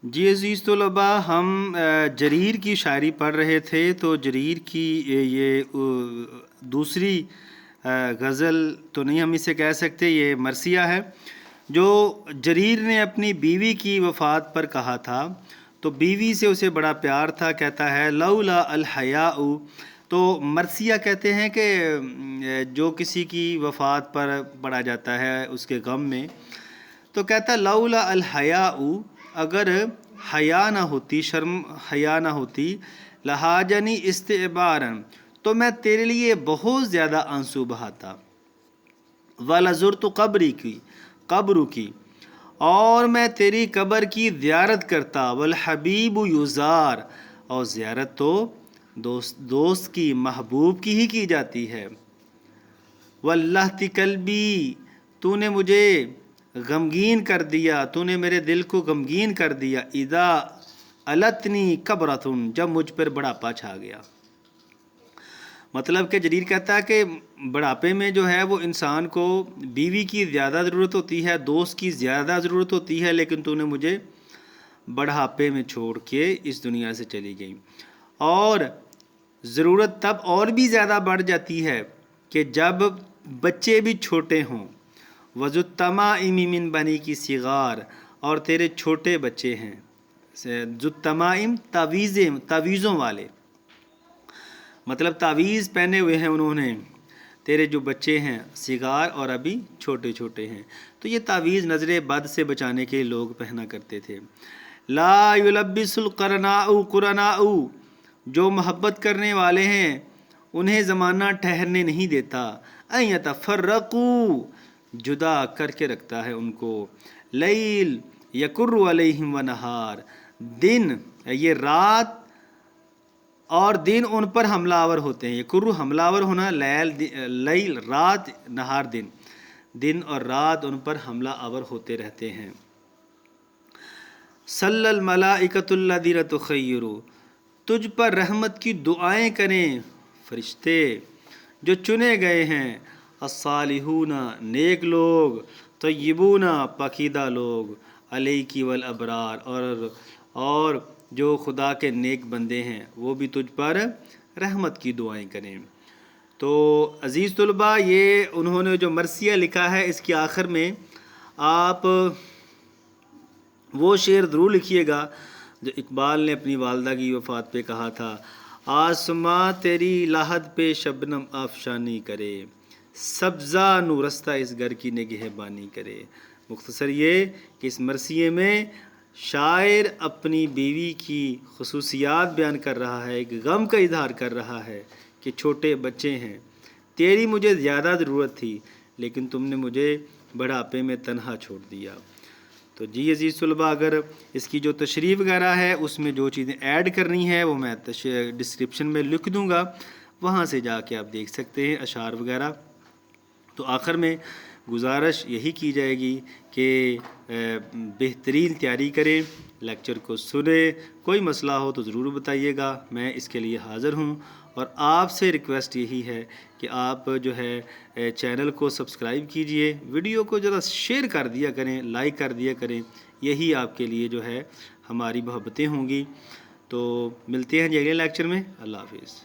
جی عزیز طلباء، ہم جریر کی شاعری پڑھ رہے تھے، تو جریر کی یہ دوسری غزل تو نہیں ہم اسے کہہ سکتے، یہ مرثیہ ہے جو جریر نے اپنی بیوی کی وفات پر کہا تھا۔ تو بیوی سے اسے بڑا پیار تھا، کہتا ہے لولا الحیاء۔ تو مرثیہ کہتے ہیں کہ جو کسی کی وفات پر پڑھا جاتا ہے اس کے غم میں، تو کہتا ہے لولا الحیاء، اگر حیا نہ ہوتی، شرم حیا نہ ہوتی، لہاجنی استعبارن، تو میں تیرے لیے بہت زیادہ آنسو بہاتا، ولزرت قبر کی، اور میں تیری قبر کی زیارت کرتا، والحبیب یزار، اور زیارت تو دوست کی، محبوب کی ہی کی جاتی ہے، واللہ قلبی، تو نے مجھے غمگین کر دیا، تو نے میرے دل کو غمگین کر دیا، اذا التنی کبرتن، جب مجھ پر بڑھاپا چھا گیا۔ مطلب کہ جریر کہتا ہے کہ بڑھاپے میں جو ہے وہ انسان کو بیوی کی زیادہ ضرورت ہوتی ہے، دوست کی زیادہ ضرورت ہوتی ہے، لیکن تو نے مجھے بڑھاپے میں چھوڑ کے اس دنیا سے چلی گئی۔ اور ضرورت تب اور بھی زیادہ بڑھ جاتی ہے کہ جب بچے بھی چھوٹے ہوں، وَذُو التَّمَائِمِ مِن بنی کی صغار، اور تیرے چھوٹے بچے ہیں، ذو التمائم تعویذوں والے، مطلب تعویذ پہنے ہوئے ہیں انہوں نے، تیرے جو بچے ہیں صغار اور ابھی چھوٹے چھوٹے ہیں۔ تو یہ تعویذ نظر بد سے بچانے کے لوگ پہنا کرتے تھے۔ لا یلبس القرناء، جو محبت کرنے والے ہیں انہیں زمانہ ٹھہرنے نہیں دیتا، ان یتفرقوا، جدا کر کے رکھتا ہے ان کو، لیل یکر علیہم ونہار، دن یہ رات اور دن ان پر حملہ آور ہوتے ہیں، یکر حملہ آور ہونا، لیل رات، نہار دن، دن اور رات ان پر حملہ آور ہوتے رہتے ہیں۔ صلی الملائکۃ الذین تخیروا، تجھ پر رحمت کی دعائیں کریں فرشتے جو چنے گئے ہیں، الصالحون نیک لوگ، طیبون پاکیدہ لوگ، علیک والابرار، اور جو خدا کے نیک بندے ہیں وہ بھی تجھ پر رحمت کی دعائیں کریں۔ تو عزیز طلباء، یہ انہوں نے جو مرثیہ لکھا ہے اس کے آخر میں آپ وہ شعر ضرور لکھیے گا جو اقبال نے اپنی والدہ کی وفات پہ کہا تھا، آسماں تیری لاحد پہ شبنم آفشانی کرے، سبزہ نورستہ اس گھر کی نگہبانی کرے۔ مختصر یہ کہ اس مرثیے میں شاعر اپنی بیوی کی خصوصیات بیان کر رہا ہے، ایک غم کا اظہار کر رہا ہے کہ چھوٹے بچے ہیں، تیری مجھے زیادہ ضرورت تھی لیکن تم نے مجھے بڑھاپے میں تنہا چھوڑ دیا۔ تو جی عزیز طلباء، اگر اس کی جو تشریح وغیرہ ہے اس میں جو چیزیں ایڈ کرنی ہے وہ میں ڈسکرپشن میں لکھ دوں گا، وہاں سے جا کے آپ دیکھ سکتے ہیں اشعار وغیرہ۔ تو آخر میں گزارش یہی کی جائے گی کہ بہترین تیاری کریں، لیکچر کو سنیں، کوئی مسئلہ ہو تو ضرور بتائیے گا، میں اس کے لیے حاضر ہوں۔ اور آپ سے ریکویسٹ یہی ہے کہ آپ جو ہے چینل کو سبسکرائب کیجئے، ویڈیو کو ذرا شیئر کر دیا کریں، لائک کر دیا کریں، یہی آپ کے لیے جو ہے ہماری محبتیں ہوں گی۔ تو ملتے ہیں اگلے لیکچر میں، اللہ حافظ۔